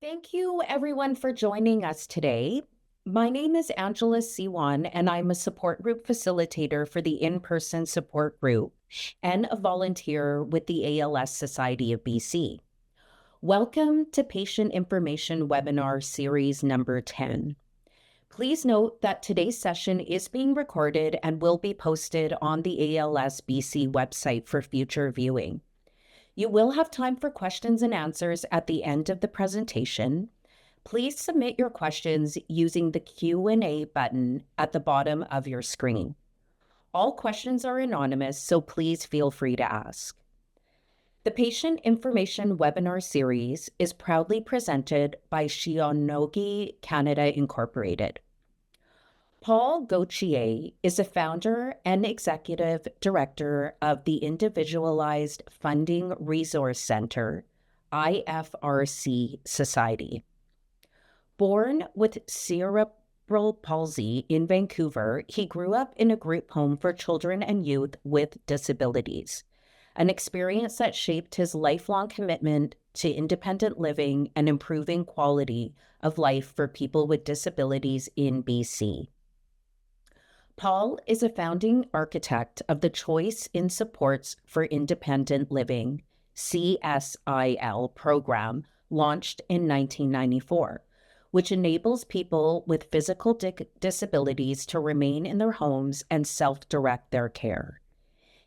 Thank you, everyone, for joining us today. My name is Angela Siwan, and I'm a support group facilitator for the in person support group and a volunteer with the ALS Society of BC. Welcome to Patient Information Webinar Series number 10. Please note that today's session is being recorded and will be posted on the ALS BC website for future viewing. You will have time for questions and answers at the end of the presentation. Please submit your questions using the Q&A button at the bottom of your screen. All questions are anonymous, so please feel free to ask. The Patient Information Webinar Series is proudly presented by Shionogi Canada Incorporated. Paul Gauthier is a founder and executive director of the Individualized Funding Resource Centre, IFRC Society. Born with cerebral palsy in Vancouver, he grew up in a group home for children and youth with disabilities, an experience that shaped his lifelong commitment to independent living and improving quality of life for people with disabilities in BC. Paul is a founding architect of the Choice in Supports for Independent Living, CSIL program launched in 1994, which enables people with physical disabilities to remain in their homes and self-direct their care.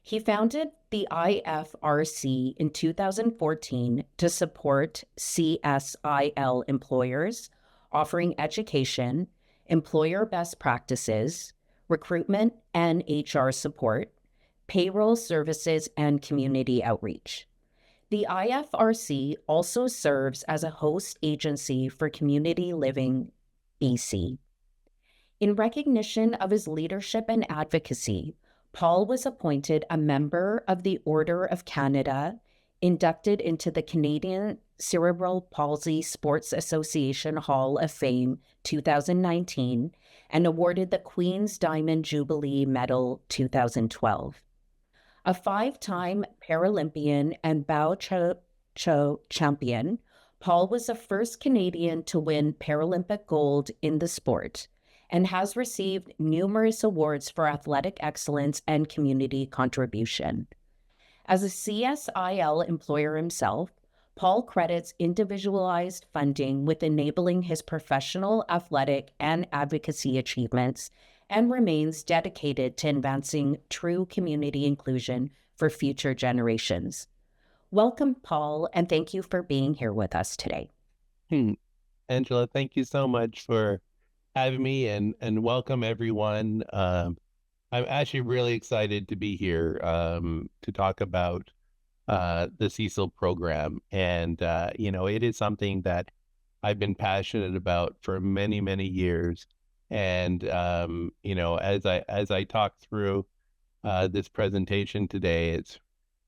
He founded the IFRC in 2014 to support CSIL employers, offering education, employer best practices, recruitment and HR support, payroll services, and community outreach. The IFRC also serves as a host agency for Community Living BC. In recognition of his leadership and advocacy, Paul was appointed a member of the Order of Canada, inducted into the Canadian Cerebral Palsy Sports Association Hall of Fame 2019, and awarded the Queen's Diamond Jubilee Medal 2012. A five-time Paralympian and Bao Cho champion, Paul was the first Canadian to win Paralympic gold in the sport and has received numerous awards for athletic excellence and community contribution. As a CSIL employer himself, Paul credits individualized funding with enabling his professional, athletic, and advocacy achievements and remains dedicated to advancing true community inclusion for future generations. Welcome, Paul, and thank you for being here with us today. Angela, thank you so much for having me and welcome everyone. I'm actually really excited to be here to talk about the CSIL program. And, it is something that I've been passionate about for many, many years. And, as I talk through this presentation today, it's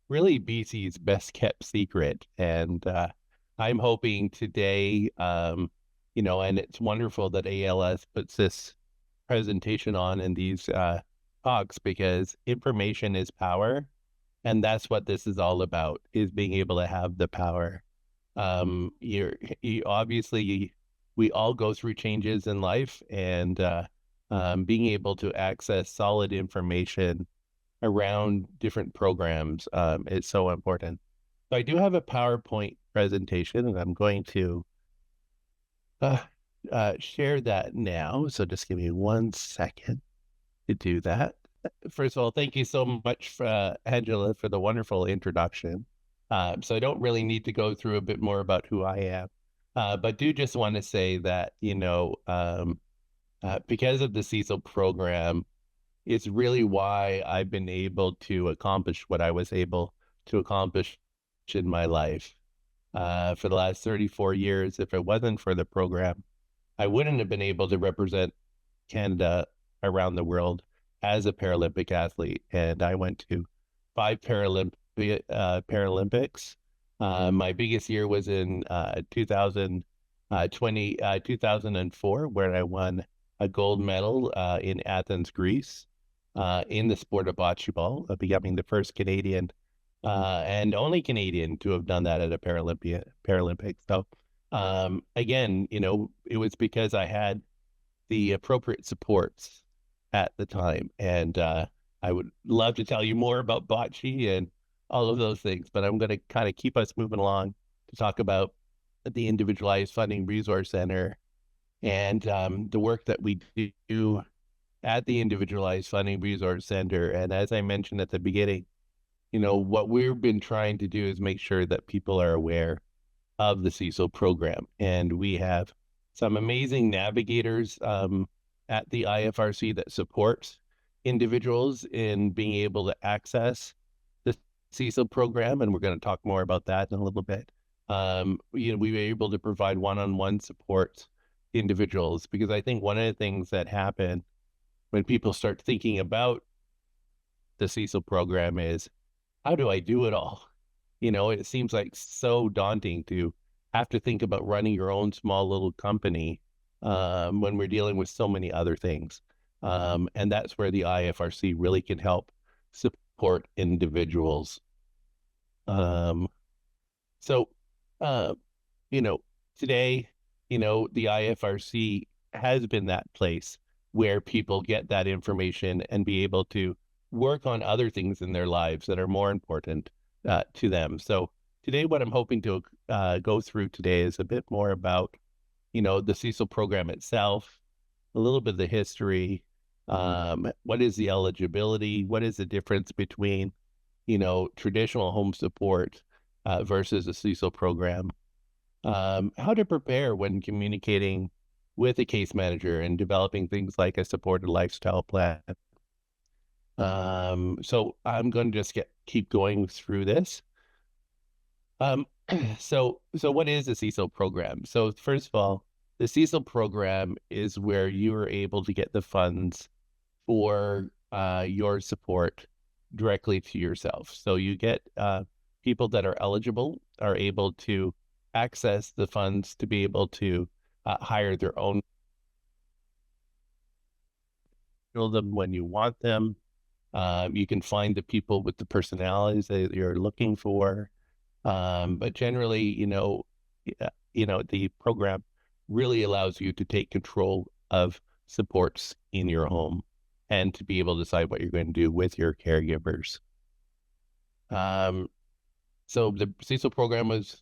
really BC's best kept secret. And I'm hoping today, and it's wonderful that ALS puts this presentation on in these talks because information is power. And that's what this is all about, is being able to have the power. Obviously, we all go through changes in life, and being able to access solid information around different programs is so important. So I do have a PowerPoint presentation, and I'm going to share that now. So just give me 1 second to do that. First of all, thank you so much, Angela, for the wonderful introduction. So I don't really need to go through a bit more about who I am, but do just want to say that, because of the CSIL program, it's really why I've been able to accomplish what I was able to accomplish in my life. For the last 34 years, if it wasn't for the program, I wouldn't have been able to represent Canada around the world as a Paralympic athlete. And I went to 5 Paralympics. My biggest year was in 2004, where I won a gold medal in Athens, Greece, in the sport of bocce ball, becoming the first Canadian and only Canadian to have done that at a Paralympics. So Again, it was because I had the appropriate supports at the time. And I would love to tell you more about bocce and all of those things, but I'm going to kind of keep us moving along to talk about the Individualized Funding Resource Center and the work that we do at the Individualized Funding Resource Center. And as I mentioned at the beginning, what we've been trying to do is make sure that people are aware of the CSIL program. And we have some amazing navigators at the IFRC that supports individuals in being able to access the CSIL program. And we're going to talk more about that in a little bit. We were able to provide one-on-one support to individuals, because I think one of the things that happen when people start thinking about the CSIL program is, how do I do it all? It seems like so daunting to have to think about running your own small little company when we're dealing with so many other things. And that's where the IFRC really can help support individuals. So, uh, today, the IFRC has been that place where people get that information and be able to work on other things in their lives that are more important to them. So today, what I'm hoping to go through today is a bit more about, the CSIL program itself, a little bit of the history, what is the eligibility, what is the difference between, traditional home support versus a CSIL program, how to prepare when communicating with a case manager and developing things like a supported lifestyle plan. So I'm going to just keep going through this. So what is the CSIL program? So first of all, the CSIL program is where you are able to get the funds for your support directly to yourself. So you get people that are eligible are able to access the funds to be able to hire their own, fill them when you want them. You can find the people with the personalities that you're looking for. But generally, the program really allows you to take control of supports in your home and to be able to decide what you're going to do with your caregivers. So the CSIL program was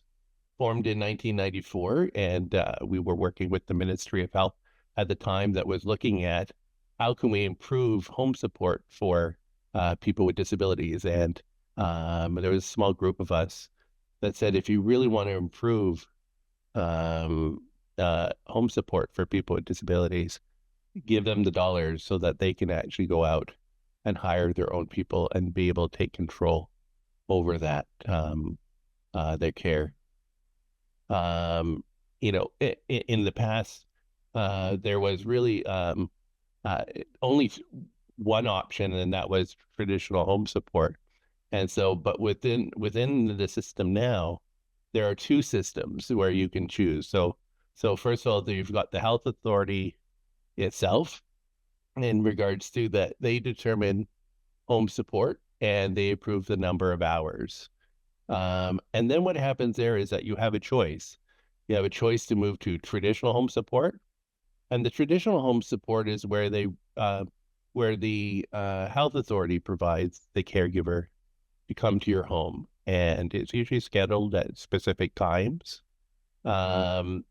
formed in 1994, and we were working with the Ministry of Health at the time that was looking at how can we improve home support for people with disabilities. And there was a small group of us that said, if you really want to improve home support for people with disabilities, give them the dollars so that they can actually go out and hire their own people and be able to take control over that, their care. In the past, there was really only one option, and that was traditional home support. And so, but within the system now, there are two systems where you can choose. So first of all, you've got the health authority itself, in regards to that, they determine home support and they approve the number of hours. And then what happens there is that you have a choice. You have a choice to move to traditional home support, and the traditional home support is where where the health authority provides the caregiver to come to your home, and it's usually scheduled at specific times. You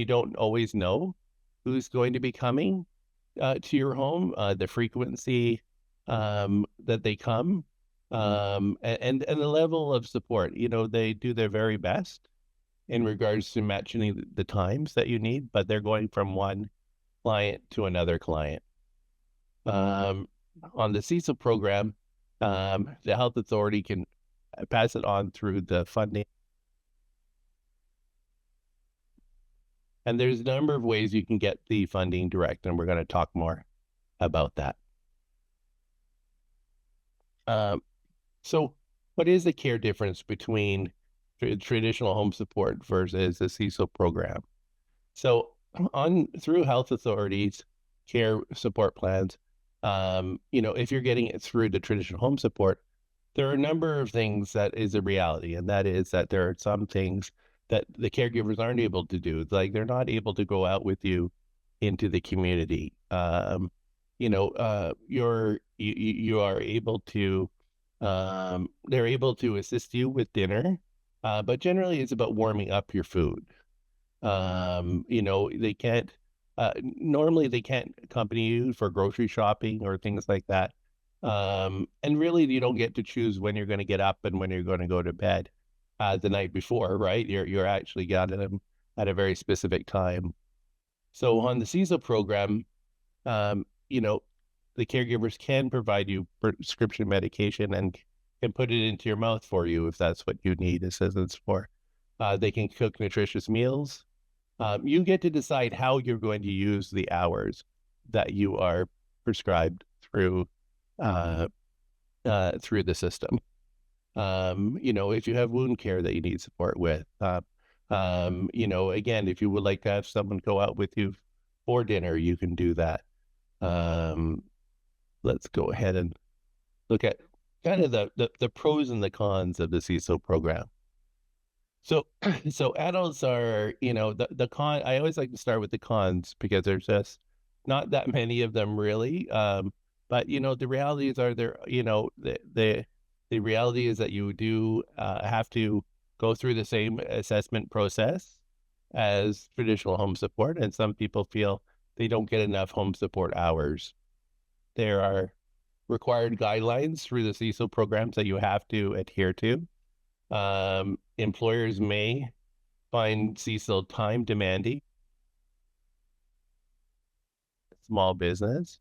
don't always know who's going to be coming to your home, the frequency that they come, and the level of support. They do their very best in regards to matching the times that you need, but they're going from one client to another client. On the CSIL program, the health authority can pass it on through the funding. And there's a number of ways you can get the funding direct, and we're going to talk more about that. So what is the care difference between traditional home support versus the CSIL program? So through health authorities, care support plans, if you're getting it through the traditional home support, there are a number of things that is a reality, and that is that there are some things that the caregivers aren't able to do. It's like they're not able to go out with you into the community. You are able to, they're able to assist you with dinner, but generally it's about warming up your food. They can't, normally they can't accompany you for grocery shopping or things like that. And really you don't get to choose when you're going to get up and when you're going to go to bed the night before, right? You're actually got them at a very specific time. So on the CSIL program, um, you know, the caregivers can provide you prescription medication and can put it into your mouth for you if that's what you need assistance for. They can cook nutritious meals. You get to decide how you're going to use the hours that you are prescribed uh, through the system. If you have wound care that you need support with, again, if you would like to have someone go out with you for dinner, you can do that. Um, let's go ahead and look at kind of the pros and the cons of the CSIL program. So, so adults are, the con, I always like to start with the cons because there's just not that many of them really. But the realities are there, the reality is that you do have to go through the same assessment process as traditional home support. And some people feel they don't get enough home support hours. There are required guidelines through the CSIL programs that you have to adhere to. Employers may find CSIL time demanding. Small business.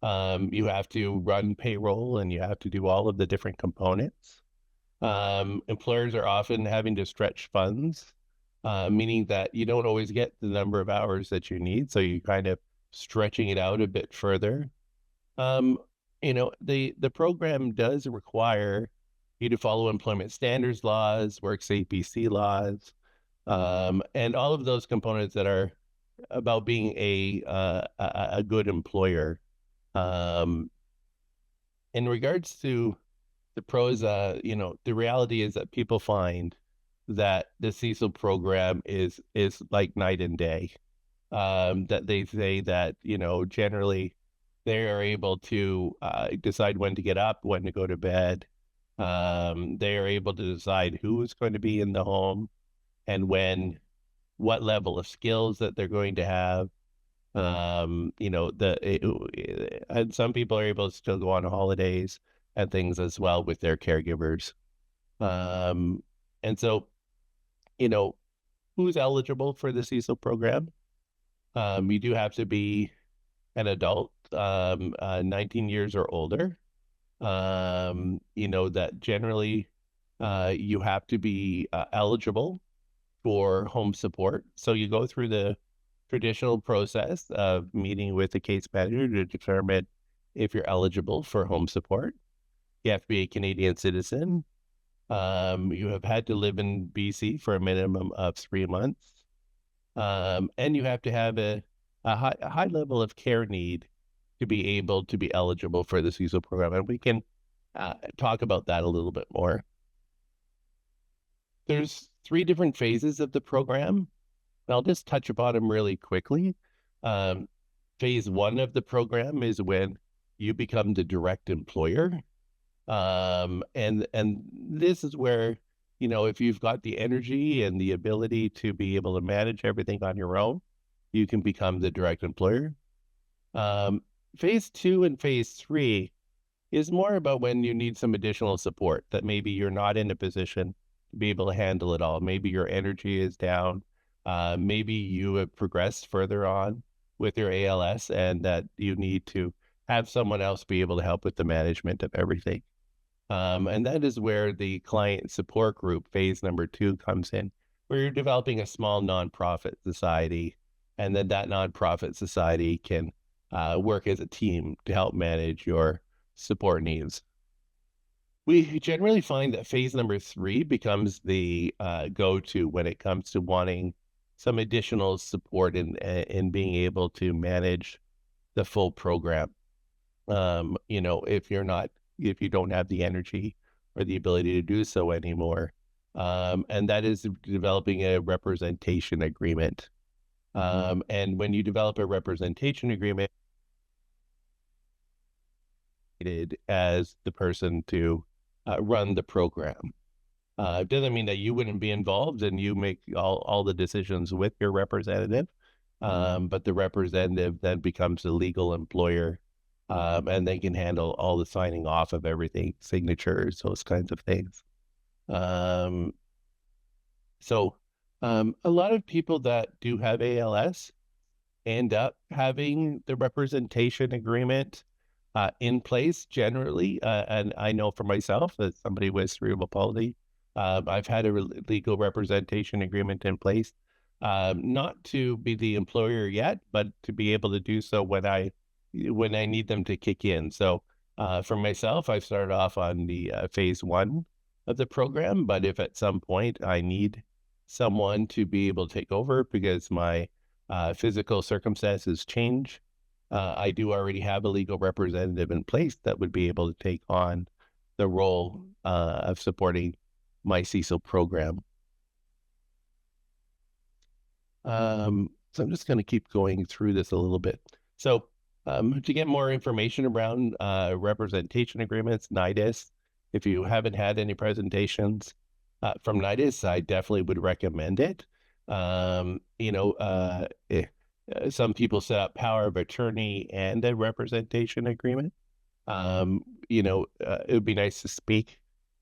You have to run payroll and you have to do all of the different components. Employers are often having to stretch funds, meaning that you don't always get the number of hours that you need. So you kind of stretching it out a bit further. Um, the program does require you to follow employment standards laws, works APC laws, and all of those components that are about being a good employer. Um, in regards to the pros, the reality is that people find that the CSIL program is like night and day. That they say that, generally they are able to decide when to get up, when to go to bed. They are able to decide who is going to be in the home and when, what level of skills that they're going to have. And some people are able to still go on holidays and things as well with their caregivers. And so, you know, who's eligible for the CSIL program? You do have to be an adult, 19 years or older. That generally you have to be eligible for home support. So you go through the traditional process of meeting with the case manager to determine if you're eligible for home support. You have to be a Canadian citizen. You have had to live in BC for a minimum of 3 months. And you have to have a high level of care need to be able to be eligible for the CSIL program. And we can talk about that a little bit more. There's 3 different phases of the program, and I'll just touch upon them really quickly. Phase 1 of the program is when you become the direct employer. And this is where, if you've got the energy and the ability to be able to manage everything on your own, you can become the direct employer. Phase 2 and phase 3 is more about when you need some additional support, that maybe you're not in a position to be able to handle it all. Maybe your energy is down. Maybe you have progressed further on with your ALS and that you need to have someone else be able to help with the management of everything. And that is where the client support group, phase number 2, comes in, where you're developing a small nonprofit society, and then that nonprofit society can work as a team to help manage your support needs. We generally find that phase number 3 becomes the go-to when it comes to wanting some additional support in being able to manage the full program. If you don't have the energy or the ability to do so anymore, and that is developing a representation agreement. And when you develop a representation agreement, as the person to run the program. It doesn't mean that you wouldn't be involved and you make all the decisions with your representative, but the representative then becomes the legal employer, and they can handle all the signing off of everything, signatures, those kinds of things. Um, so a lot of people that do have ALS end up having the representation agreement in place generally. And I know for myself, as somebody with cerebral palsy, I've had a legal representation agreement in place, not to be the employer yet, but to be able to do so when I need them to kick in. So for myself, I've started off on the phase one of the program, but if at some point I need someone to be able to take over because my physical circumstances change, I do already have a legal representative in place that would be able to take on the role of supporting my CSIL program. So I'm just going to keep going through this a little bit. So to get more information around representation agreements, NIDIS, if you haven't had any presentations from NIDIS, I definitely would recommend it. Some people set up power of attorney and a representation agreement. It would be nice to speak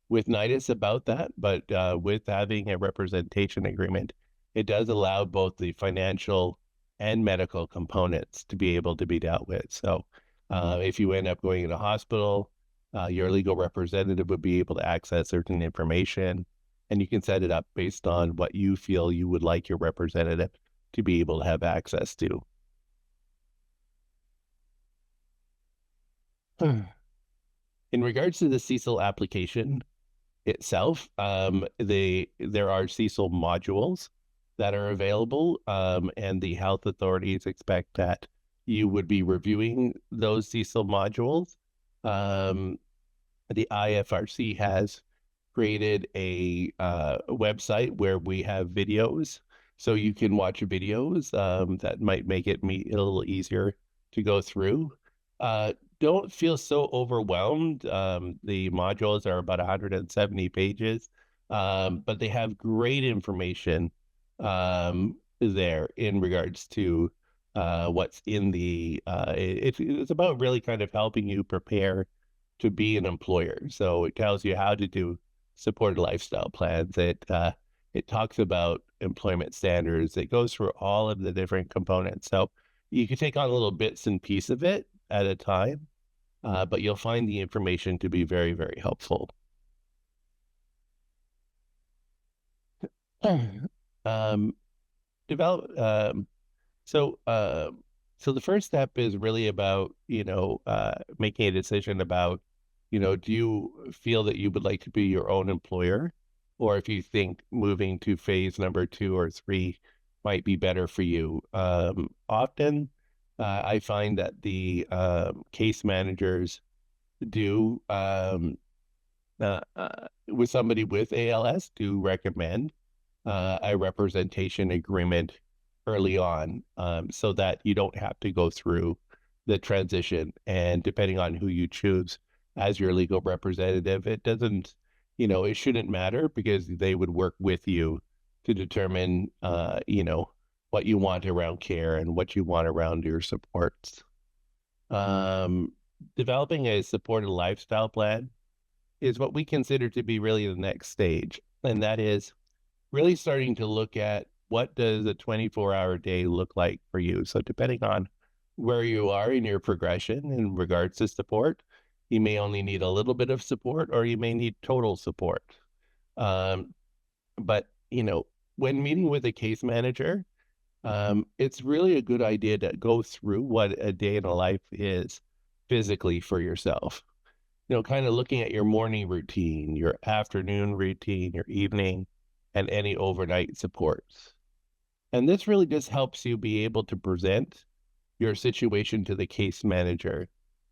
with NIDIS about that, but with having a representation agreement, it does allow both the financial and medical components to be able to be dealt with. So if you end up going in a hospital, your legal representative would be able to access certain information, and you can set it up based on what you feel you would like your representative to be able to have access to. In regards to the CSIL application itself, there are CSIL modules that are available, and the health authorities expect that you would be reviewing those CSIL modules. The IFRC has created a website where we have videos, so you can watch videos that might make it a little easier to go through. Don't feel so overwhelmed. The modules are about 170 pages, but they have great information there in regards to what's in it's about really kind of helping you prepare to be an employer. So it tells you how to do supported lifestyle plans. It talks about employment standards. It goes through all of the different components. So you can take on little bits and pieces of it at a time, but you'll find the information to be very, very helpful. So the first step is really about, making a decision about, do you feel that you would like to be your own employer, or if you think moving to phase number 2 or 3 might be better for you. Often, I find that the case managers do, with somebody with ALS, do recommend a representation agreement early on, so that you don't have to go through the transition. And depending on who you choose as your legal representative, it doesn't, it shouldn't matter, because they would work with you to determine, what you want around care and what you want around your supports. Developing a supported lifestyle plan is what we consider to be really the next stage. And that is really starting to look at, what does a 24-hour day look like for you? So depending on where you are in your progression in regards to support, you may only need a little bit of support, or you may need total support. But, when meeting with a case manager, it's really a good idea to go through what a day in a life is physically for yourself. Kind of looking at your morning routine, your afternoon routine, your evening, and any overnight supports. And this really just helps you be able to present your situation to the case manager,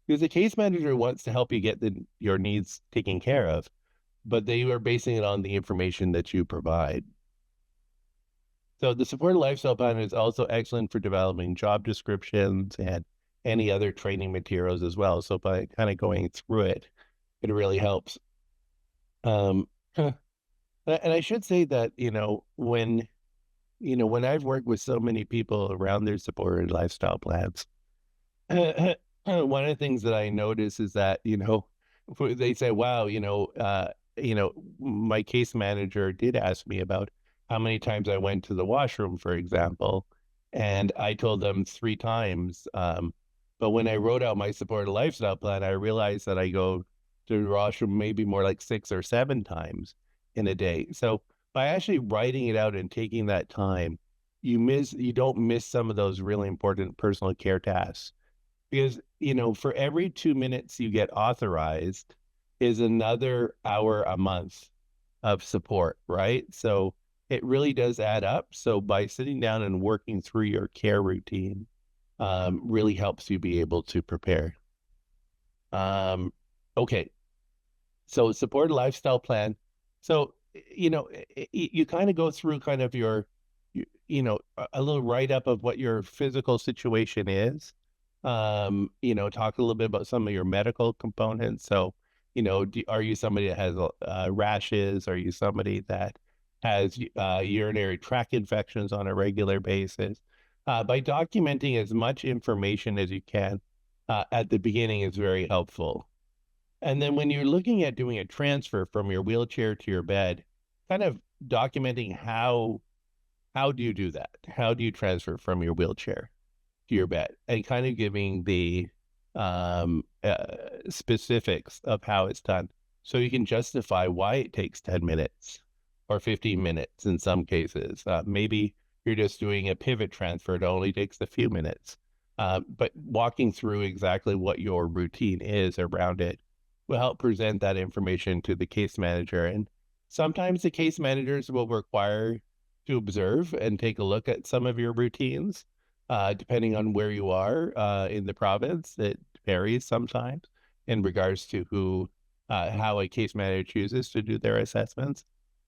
because the case manager wants to help you get your needs taken care of, but they are basing it on the information that you provide. So the supported lifestyle plan is also excellent for developing job descriptions and any other training materials as well. So by kind of going through it, it really helps. Um, and I should say that, when I've worked with so many people around their supported lifestyle plans, one of the things that I notice is that, they say, wow, my case manager did ask me about how many times I went to the washroom, for example, and I told them 3 times. But when I wrote out my supported lifestyle plan, I realized that I go to the washroom maybe more like 6 or 7 times in a day. So by actually writing it out and taking that time, you don't miss some of those really important personal care tasks because, for every 2 minutes you get authorized is another hour a month of support, right? So it really does add up. So by sitting down and working through your care routine, really helps you be able to prepare. Okay. So supported lifestyle plan. So, you kind of go through kind of a little write up of what your physical situation is. Talk a little bit about some of your medical components. So, are you somebody that has rashes? Are you somebody that has urinary tract infections on a regular basis? By documenting as much information as you can at the beginning is very helpful. And then when you're looking at doing a transfer from your wheelchair to your bed, kind of documenting how do you do that? How do you transfer from your wheelchair to your bed? And kind of giving the specifics of how it's done. So you can justify why it takes 10 minutes or 15 minutes in some cases. Maybe you're just doing a pivot transfer. It only takes a few minutes. But walking through exactly what your routine is around it will help present that information to the case manager. And sometimes the case managers will require to observe and take a look at some of your routines, depending on where you are in the province. It varies sometimes in regards to how a case manager chooses to do their assessments.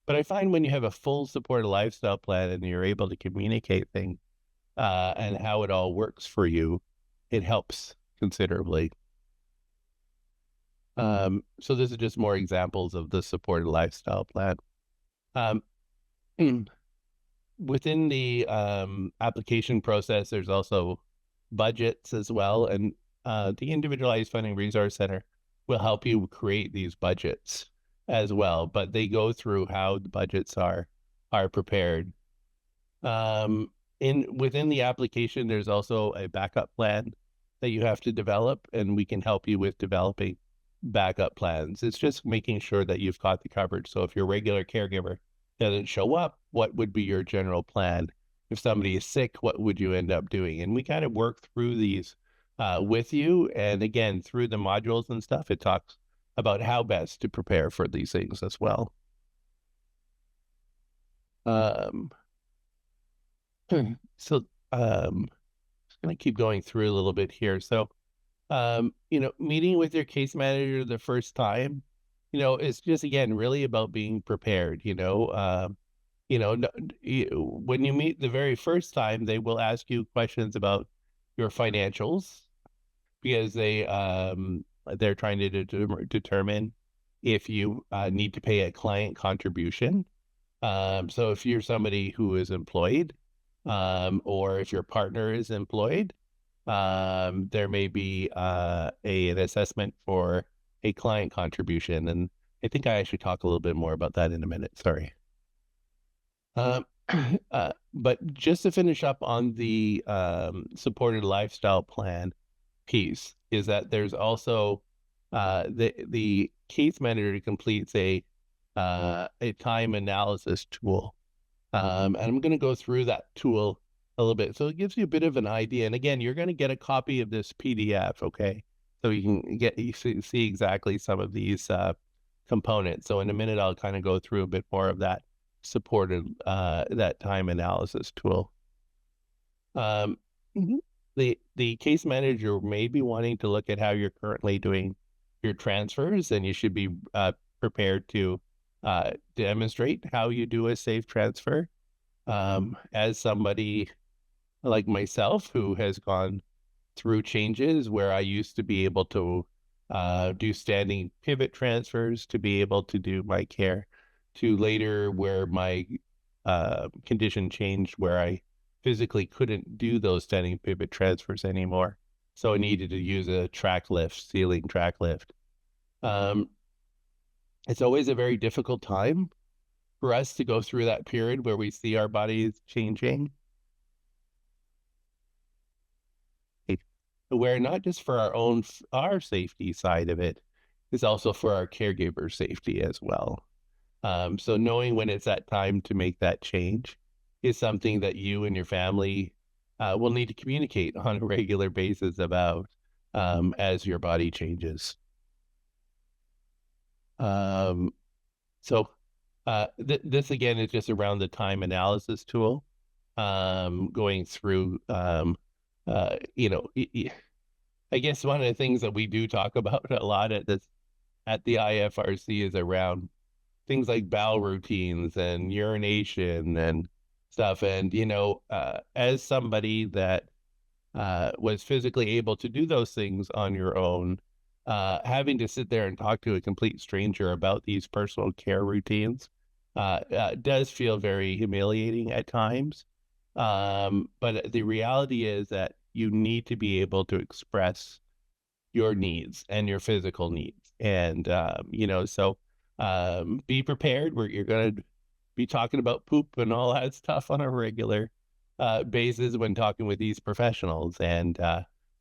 But I find when you have a full supported lifestyle plan and you're able to communicate things and how it all works for you, it helps considerably. So this is just more examples of the supported lifestyle plan. Um, Within the application process, there's also budgets as well, and the Individualized Funding Resource Centre will help you create these budgets as well. But they go through how the budgets are prepared. Within the application, there's also a backup plan that you have to develop, and we can help you with developing backup plans. It's just making sure that you've got the coverage. So if your regular caregiver doesn't show up, what would be your general plan? If somebody is sick, what would you end up doing? And we kind of work through these with you. And again, through the modules and stuff, it talks about how best to prepare for these things as well. Um, so just going to keep going through a little bit here. So, meeting with your case manager the first time, it's just, again, really about being prepared. When you meet the very first time, they will ask you questions about your financials because they're trying to determine if you need to pay a client contribution. So if you're somebody who is employed, or if your partner is employed, there may be an assessment for a client contribution. And I think I actually talk a little bit more about that in a minute. Sorry. But just to finish up on the supported lifestyle plan piece is that there's also the case manager completes a time analysis tool. And I'm going to go through that tool a little bit. So it gives you a bit of an idea. And again, you're going to get a copy of this PDF, okay? So you can see exactly some of these components. So in a minute, I'll kind of go through a bit more of that supported that time analysis tool. Um, the case manager may be wanting to look at how you're currently doing your transfers, and you should be prepared to demonstrate how you do a safe transfer. As somebody like myself who has gone through changes where I used to be able to do standing pivot transfers to be able to do my care, to later where my condition changed where I physically couldn't do those standing pivot transfers anymore. So I needed to use a track lift, ceiling track lift. It's always a very difficult time for us to go through that period where we see our bodies changing, where not just for our safety side of it, is also for our caregiver safety as well. So knowing when it's that time to make that change is something that you and your family will need to communicate on a regular basis about as your body changes. So this again is just around the time analysis tool, going through, you know, I guess one of the things that we do talk about a lot at the IFRC is around things like bowel routines and urination and stuff. And, as somebody that was physically able to do those things on your own, having to sit there and talk to a complete stranger about these personal care routines does feel very humiliating at times. But the reality is that you need to be able to express your needs and your physical needs. And, so be prepared where you're going to be talking about poop and all that stuff on a regular basis when talking with these professionals. And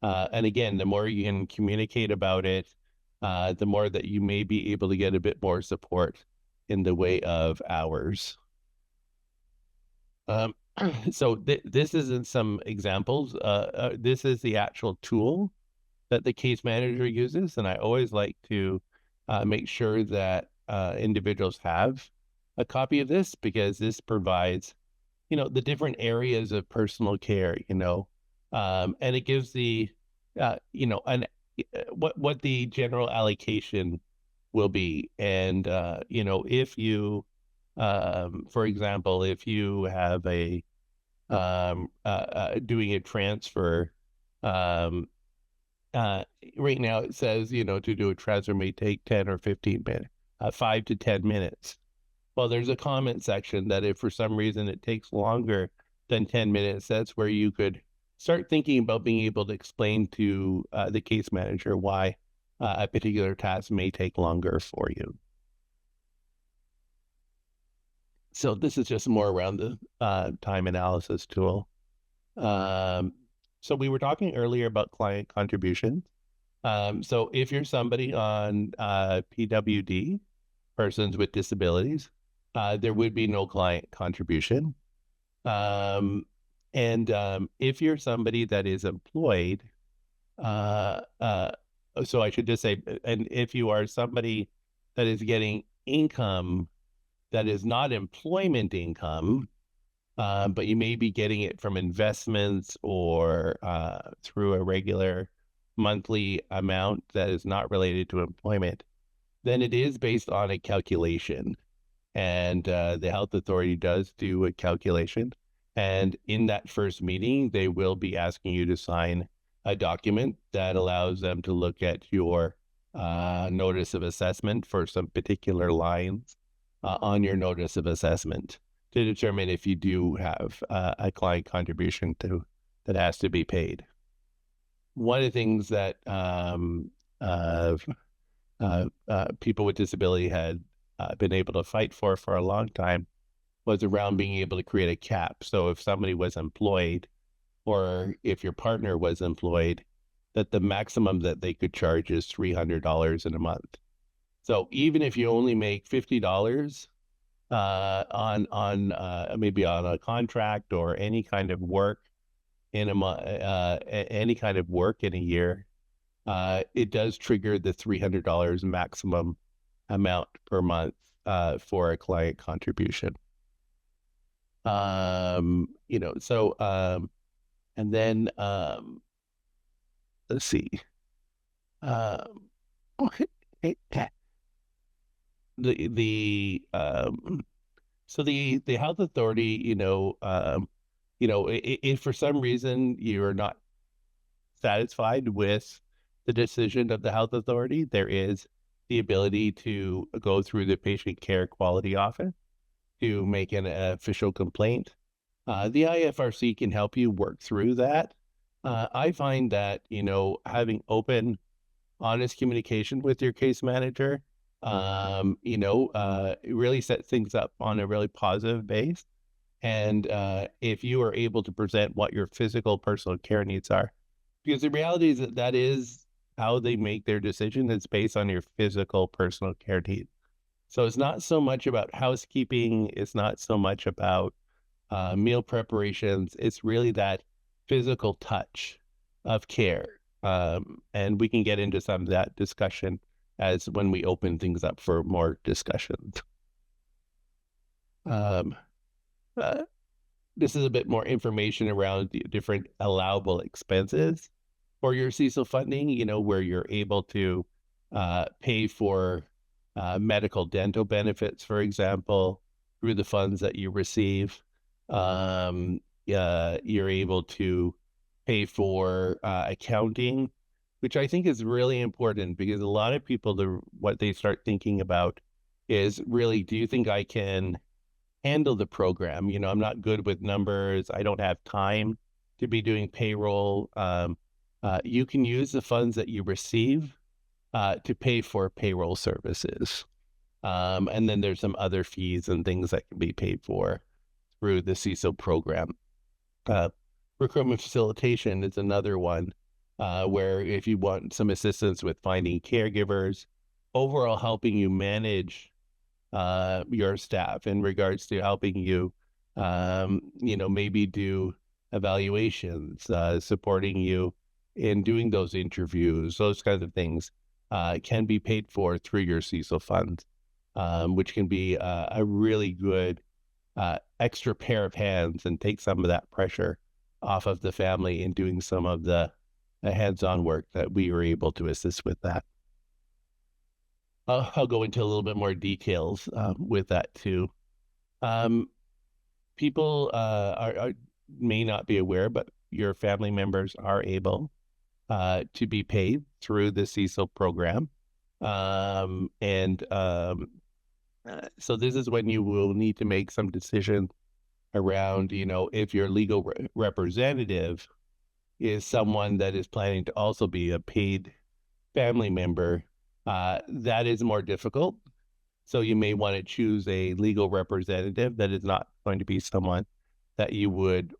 again, the more you can communicate about it, the more that you may be able to get a bit more support in the way of hours. So this isn't some examples. This is the actual tool that the case manager uses, and I always like to make sure that individuals have a copy of this because this provides, the different areas of personal care, and it gives the, what the general allocation will be. And, if you, for example, if you have doing a transfer, right now it says, to do a transfer may take 10 or 15 minutes, 5 to 10 minutes. Well, there's a comment section that if for some reason it takes longer than 10 minutes, that's where you could start thinking about being able to explain to the case manager why a particular task may take longer for you. So this is just more around the time analysis tool. So we were talking earlier about client contributions. So if you're somebody on PWD, persons with disabilities, there would be no client contribution. And if you're somebody that is employed, so I should just say, and if you are somebody that is getting income that is not employment income, but you may be getting it from investments or through a regular monthly amount that is not related to employment, then it is based on a calculation. And the health authority does do a calculation. And in that first meeting, they will be asking you to sign a document that allows them to look at your notice of assessment for some particular lines on your notice of assessment to determine if you do have a client contribution that has to be paid. One of the things that people with disability had been able to fight for a long time was around being able to create a cap. So if somebody was employed or if your partner was employed, that the maximum that they could charge is $300 in a month. So even if you only make $50 on maybe on a contract or any kind of work in a month, any kind of work in a year, it does trigger the $300 maximum amount per month for a client contribution. And then let's see. the so the health authority, if for some reason you're not satisfied with the decision of the health authority, there is the ability to go through the patient care quality office to make an official complaint. The IFRC can help you work through that. I find that, having open, honest communication with your case manager, it really sets things up on a really positive base. And if you are able to present what your physical personal care needs are, because the reality is that that is how they make their decision. It's based on your physical personal care needs. So it's not so much about housekeeping. It's not so much about meal preparations. It's really that physical touch of care. And we can get into some of that discussion as when we open things up for more discussions. Um, uh, this is a bit more information around the different allowable expenses for your CSIL funding, where you're able to pay for medical dental benefits, for example, through the funds that you receive. You're able to pay for accounting, which I think is really important because a lot of people, what they start thinking about is really, do you think I can handle the program? I'm not good with numbers. I don't have time to be doing payroll. You can use the funds that you receive to pay for payroll services. And then there's some other fees and things that can be paid for through the CSIL program. Recruitment facilitation is another one where if you want some assistance with finding caregivers, overall helping you manage your staff in regards to helping you, maybe do evaluations, supporting you in doing those interviews, those kinds of things can be paid for through your CSIL funds, which can be a really good extra pair of hands and take some of that pressure off of the family in doing some of the hands-on work that we were able to assist with that. I'll go into a little bit more details with that too. People may not be aware, but your family members are able to be paid through the CSIL program. So this is when you will need to make some decision around, if your legal representative is someone that is planning to also be a paid family member. That is more difficult. So you may want to choose a legal representative that is not going to be someone that you would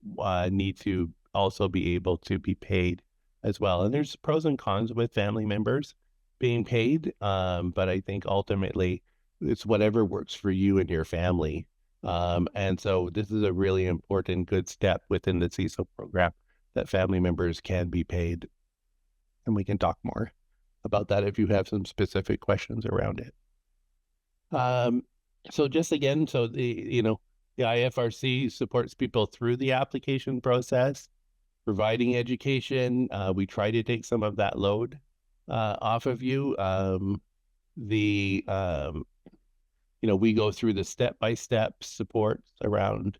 need to also be able to be paid as well. And there's pros and cons with family members being paid, but I think ultimately it's whatever works for you and your family. And so this is a really important, good step within the CSIL program that family members can be paid. And we can talk more about that if you have some specific questions around it. So just again, so the IFRC supports people through the application process, providing education. We try to take some of that load off of you. We go through the step-by-step support around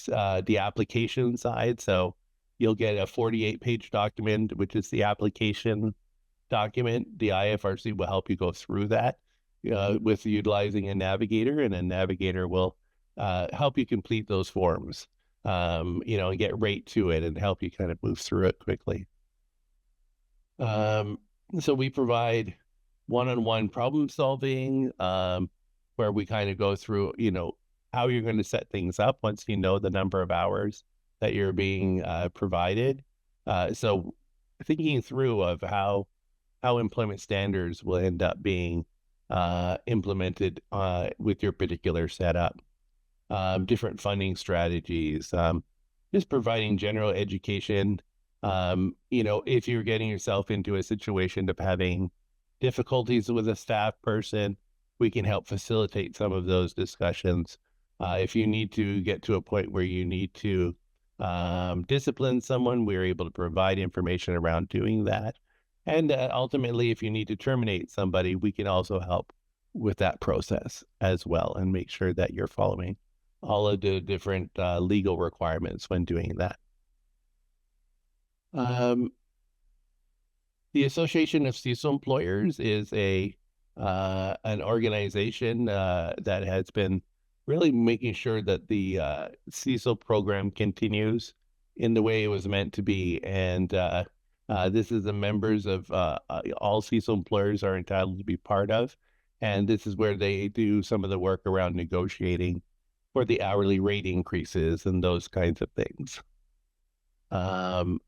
the application side. So you'll get a 48-page document, which is the application document. The IFRC will help you go through that with utilizing a navigator, and a navigator will help you complete those forms, and get right to it and help you kind of move through it quickly. So we provide one-on-one problem solving, where we kind of go through, how you're going to set things up once you know the number of hours that you're being provided. So thinking through of how employment standards will end up being implemented with your particular setup, different funding strategies, just providing general education. If you're getting yourself into a situation of having difficulties with a staff person, we can help facilitate some of those discussions. If you need to get to a point where you need to discipline someone, we're able to provide information around doing that. And ultimately, if you need to terminate somebody, we can also help with that process as well, and make sure that you're following all of the different legal requirements when doing that. Um, the Association of CSIL Employers is an organization that has been really making sure that the CSIL program continues in the way it was meant to be. And this is the members of all CSIL employers are entitled to be part of. And this is where they do some of the work around negotiating for the hourly rate increases and those kinds of things. And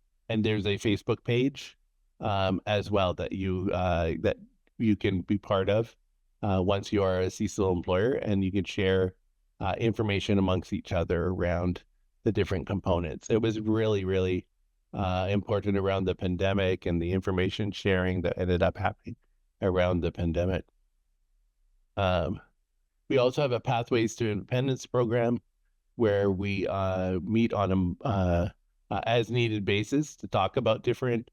there's a Facebook page as well that you can be part of once you are a CSIL employer, and you can share information amongst each other around the different components. It was really, really important around the pandemic and the information sharing that ended up happening around the pandemic. We also have a Pathways to Independence program where we meet on a as needed basis to talk about different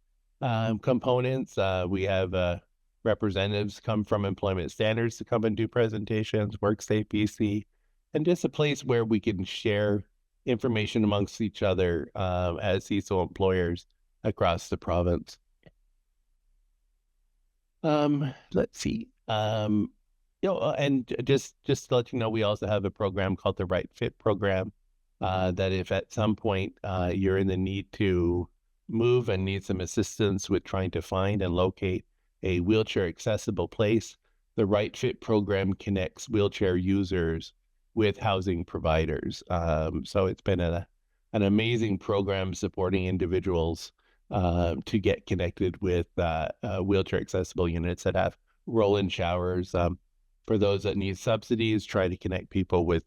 components. We have representatives come from Employment Standards to come and do presentations, WorkSafe BC, and just a place where we can share information amongst each other as CSIL employers across the province. Let's see. And just to let you know, we also have a program called the Right Fit program. That if at some point you're in the need to move and need some assistance with trying to find and locate a wheelchair accessible place, the Right Fit program connects wheelchair users with housing providers. So it's been an amazing program supporting individuals to get connected with wheelchair accessible units that have roll-in showers. For those that need subsidies, try to connect people with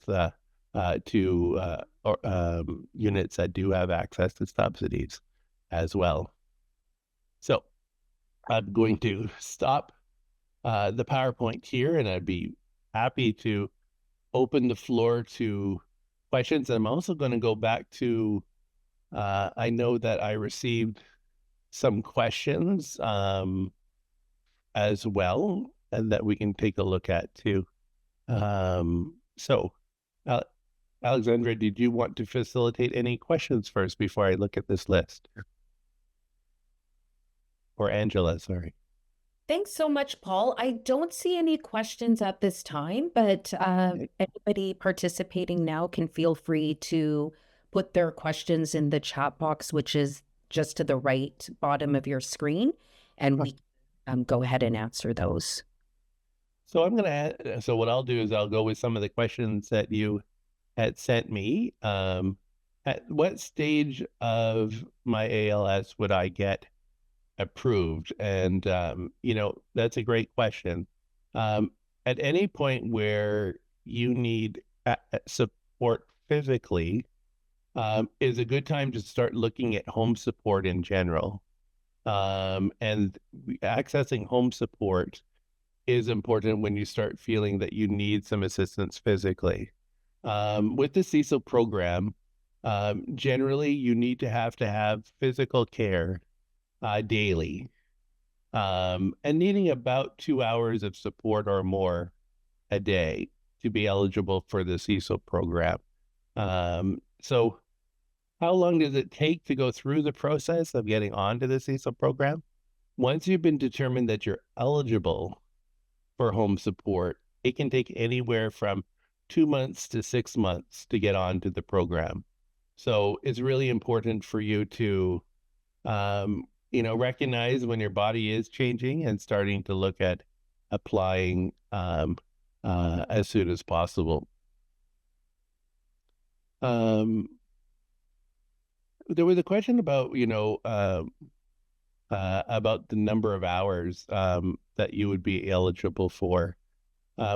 units that do have access to subsidies as well. So I'm going to stop the PowerPoint here, and I'd be happy to open the floor to questions. I'm also going to go back to, I know that I received some questions as well, and that we can take a look at too. So Alexandra, did you want to facilitate any questions first before I look at this list? Or Angela, sorry. Thanks so much, Paul. I don't see any questions at this time, but anybody participating now can feel free to put their questions in the chat box, which is just to the right bottom of your screen, and we go ahead and answer those. So so what I'll do is I'll go with some of the questions that you had sent me. At what stage of my ALS would I get approved? And, that's a great question. At any point where you need support physically, is a good time to start looking at home support in general. And accessing home support is important when you start feeling that you need some assistance physically. With the CSIL program, generally you need to have physical care daily, and needing about 2 hours of support or more a day to be eligible for the CSIL program. So how long does it take to go through the process of getting onto the CSIL program? Once you've been determined that you're eligible for home support, it can take anywhere from 2 months to 6 months to get onto the program. So it's really important for you to, recognize when your body is changing and starting to look at applying as soon as possible. There was a question about, about the number of hours that you would be eligible for,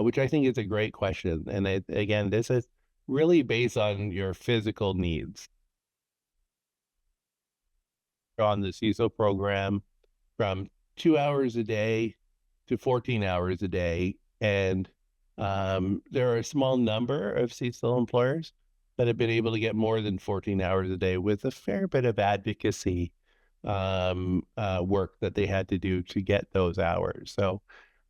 which I think is a great question. And again, this is really based on your physical needs. On the CSIL program, from 2 hours a day to 14 hours a day. And there are a small number of CSIL employers that have been able to get more than 14 hours a day with a fair bit of advocacy work that they had to do to get those hours. So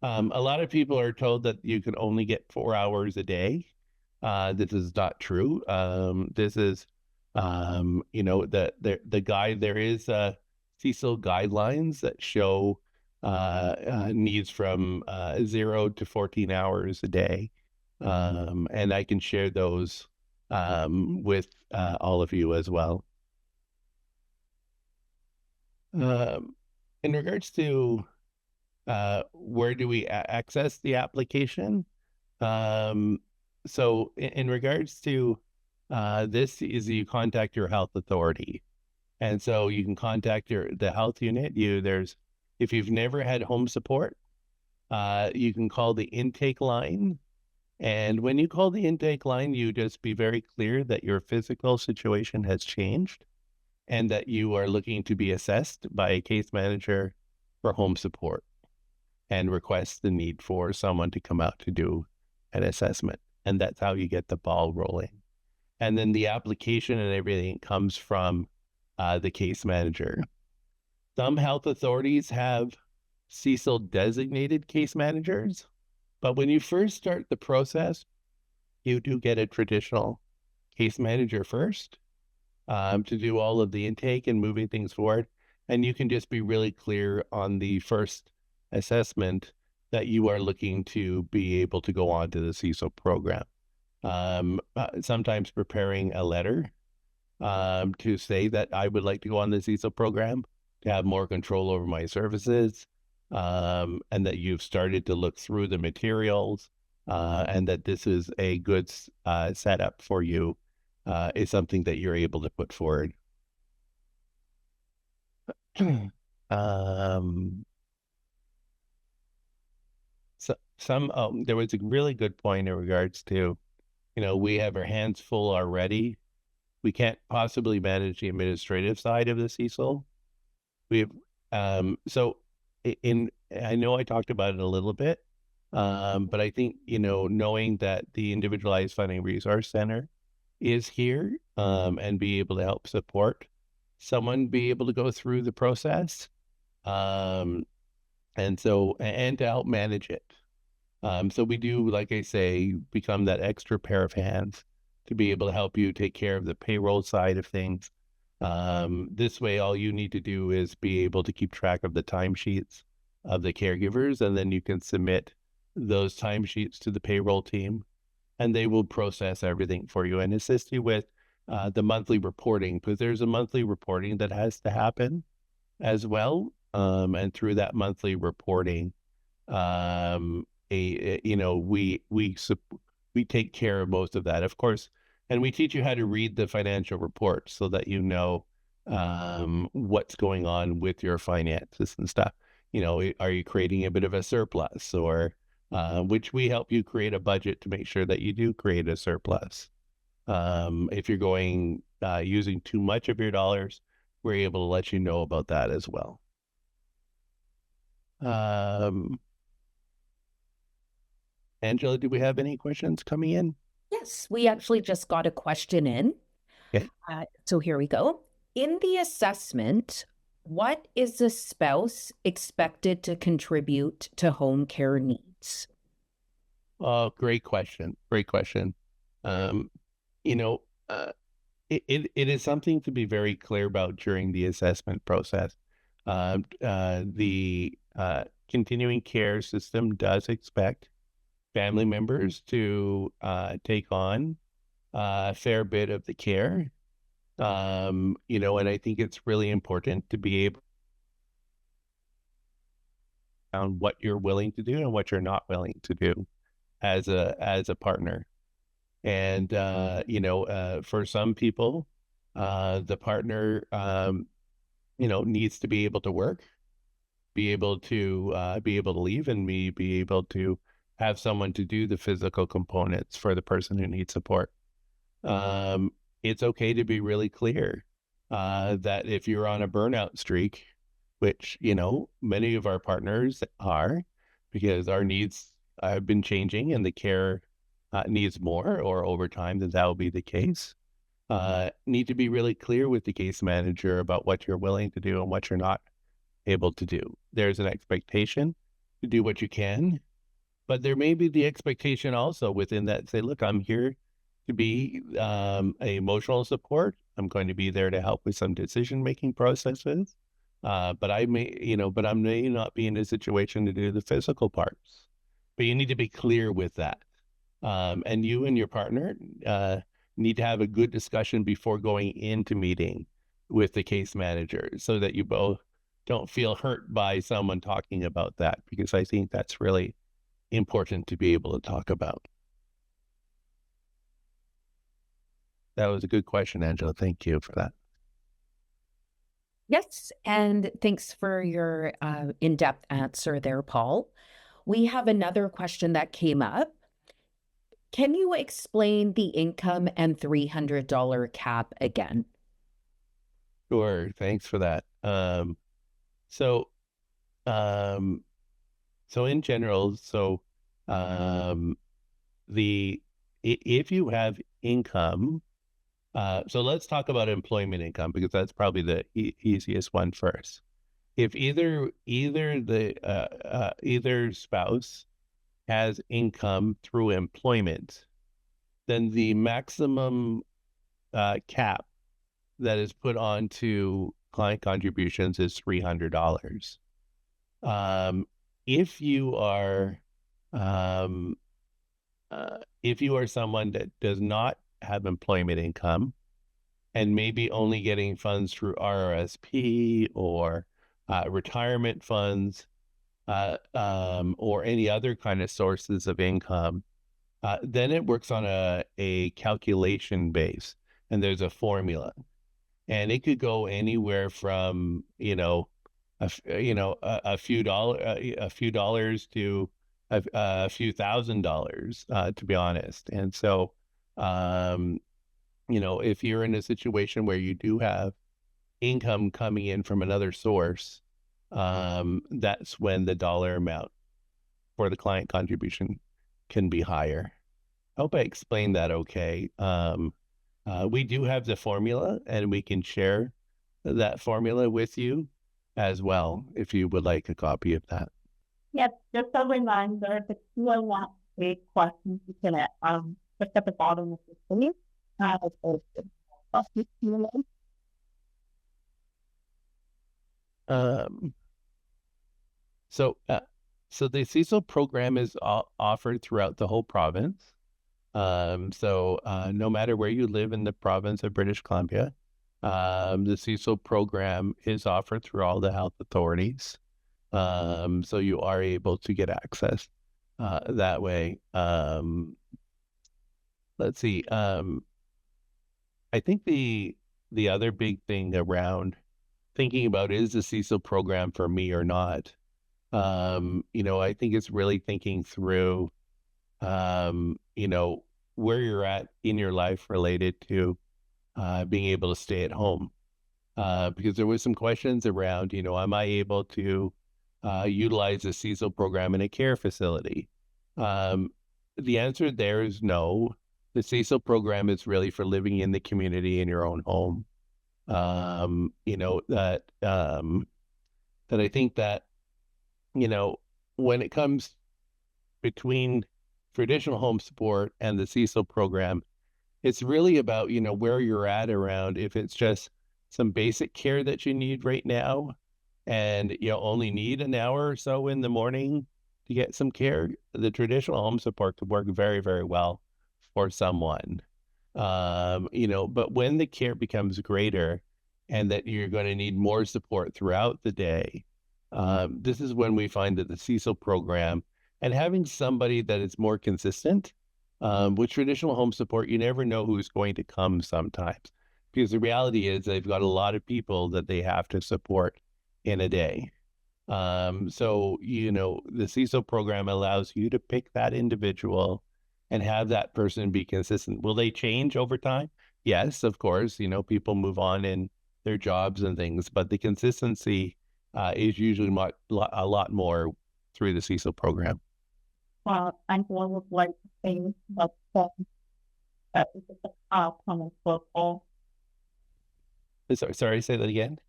A lot of people are told that you can only get 4 hours a day. This is not true. This is, the guide. There is CSIL guidelines that show needs from 0 to 14 hours a day, and I can share those with all of you as well. In regards to where do we access the application? Um, so in regards to this is you contact your health authority. And so you can contact the health unit. If you've never had home support, you can call the intake line. And when you call the intake line, you just be very clear that your physical situation has changed and that you are looking to be assessed by a case manager for home support, and request the need for someone to come out to do an assessment. And that's how you get the ball rolling. And then the application and everything comes from the case manager. Some health authorities have CSIL designated case managers, but when you first start the process, you do get a traditional case manager first to do all of the intake and moving things forward. And you can just be really clear on the first assessment that you are looking to be able to go on to the CSIL program. Sometimes preparing a letter to say that I would like to go on the CSIL program to have more control over my services, and that you've started to look through the materials, and that this is a good setup for you, is something that you're able to put forward. There was a really good point in regards to, we have our hands full already. We can't possibly manage the administrative side of the CSIL. We've so I know I talked about it a little bit, but I think, knowing that the Individualized Funding Resource Centre is here, and be able to help support someone be able to go through the process, and to help manage it. So we do, like I say, become that extra pair of hands to be able to help you take care of the payroll side of things. This way, all you need to do is be able to keep track of the timesheets of the caregivers, and then you can submit those timesheets to the payroll team, and they will process everything for you and assist you with the monthly reporting, because there's a monthly reporting that has to happen as well. And through that monthly reporting, we take care of most of that, of course, and we teach you how to read the financial report so that you know what's going on with your finances and stuff. Are you creating a bit of a surplus, or which we help you create a budget to make sure that you do create a surplus. If you're going using too much of your dollars, we're able to let you know about that as well. Angela, do we have any questions coming in? Yes, we actually just got a question in. Okay. So here we go. In the assessment, what is the spouse expected to contribute to home care needs? Oh, great question. Great question. It is something to be very clear about during the assessment process. The continuing care system does expect family members to take on a fair bit of the care. And I think it's really important to be able on what you're willing to do and what you're not willing to do as a partner. And for some people, the partner needs to be able to work, be able to leave, and be able to have someone to do the physical components for the person who needs support. It's okay to be really clear that if you're on a burnout streak, which, many of our partners are, because our needs have been changing and the care needs more, or over time, that will be the case. Need to be really clear with the case manager about what you're willing to do and what you're not able to do. There's an expectation to do what you can. But there may be the expectation also within that, say, look, I'm here to be a emotional support. I'm going to be there to help with some decision-making processes. But I may, but I may not be in a situation to do the physical parts. But you need to be clear with that. And you and your partner need to have a good discussion before going into meeting with the case manager so that you both don't feel hurt by someone talking about that, because I think that's really important to be able to talk about. That was a good question, Angela. Thank you for that. Yes, and thanks for your in-depth answer there, Paul. We have another question that came up. Can you explain the income and $300 cap again? Sure. Thanks for that. So, um, so in general, if you have income, so let's talk about employment income, because that's probably the easiest one first. If either spouse has income through employment, then the maximum cap that is put onto client contributions is $300. If you are someone that does not have employment income and maybe only getting funds through RRSP or retirement funds, or any other kind of sources of income, then it works on a calculation base, and there's a formula, and it could go anywhere from a few dollars to a few $1,000s, to be honest. And so, if you're in a situation where you do have income coming in from another source, that's when the dollar amount for the client contribution can be higher. I hope I explained that okay. We do have the formula, and we can share that formula with you as well if you would like a copy of that. Yes, just a reminder that you will want a question, you can push at the bottom of the screen. So the CSIL program is offered throughout the whole province. No matter where you live in the province of British Columbia, the CSIL program is offered through all the health authorities. So you are able to get access that way. Let's see. I think the other big thing around thinking about, is the CSIL program for me or not? I think it's really thinking through, where you're at in your life related to being able to stay at home. Because there was some questions around, am I able to utilize the CSIL program in a care facility? The answer there is no. The CSIL program is really for living in the community in your own home. That I think that, when it comes between traditional home support and the CSIL program, it's really about, where you're at around, if it's just some basic care that you need right now, and you only need an hour or so in the morning to get some care, the traditional home support could work very, very well for someone. But when the care becomes greater and that you're going to need more support throughout the day, this is when we find that the CSIL program, and having somebody that is more consistent, with traditional home support, you never know who's going to come sometimes, because the reality is they've got a lot of people that they have to support in a day. The CSIL program allows you to pick that individual and have that person be consistent. Will they change over time? Yes, of course. People move on in their jobs and things, but the consistency is usually a lot more through the CSIL program. And one would like to say that this is a common for all. Sorry, say that again.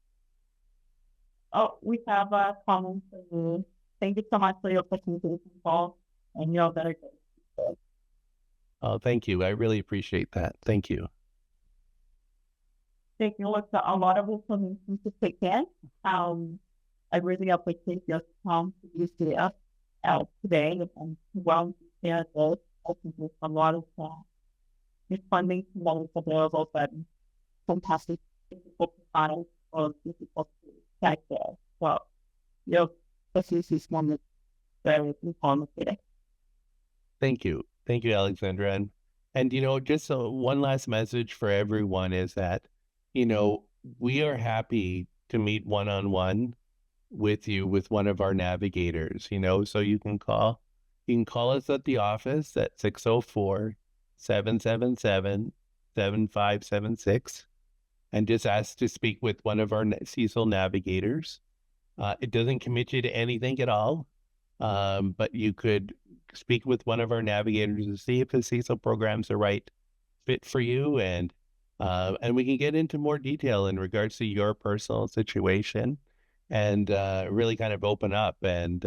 Oh, we have a comment thank you so much for your presentation, Paul, and you're very good. Oh, thank you. I really appreciate that. Thank you. Thank you. It's a lot of information to take in. I really appreciate your time to be here today and well share this. I think there's a lot of this funding that is available, but fantastic difficult to find or difficult to check there. Well, your this is one that's very informative. Thank you. Thank you, Alexandra. And just one last message for everyone is that, we are happy to meet one-on-one with you, with one of our navigators, so you can call us at the office at 604-777-7576 and just ask to speak with one of our CSIL navigators. It doesn't commit you to anything at all, but you could speak with one of our navigators to see if the CSIL program's the right fit for you, and we can get into more detail in regards to your personal situation and really kind of open up. And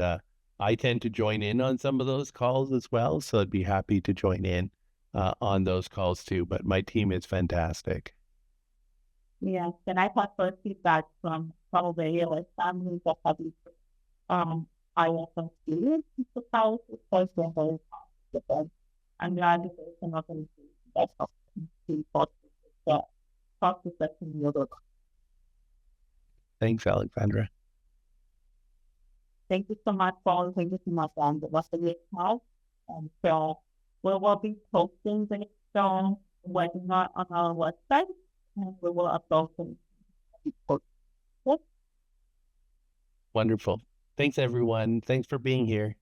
I tend to join in on some of those calls as well, so I'd be happy to join in on those calls too. But my team is fantastic. Yes, and I got first feedback from probably like families that have IFRC to house because they're very positive. And glad that there's an organization that helps people to talk to such a other. Thanks, Alexandra. Thank you so much, Paul. Thank you so much, and the rest of your help. And so we will be posting this webinar on our website, and we will upload them. Wonderful. Thanks, everyone. Thanks for being here.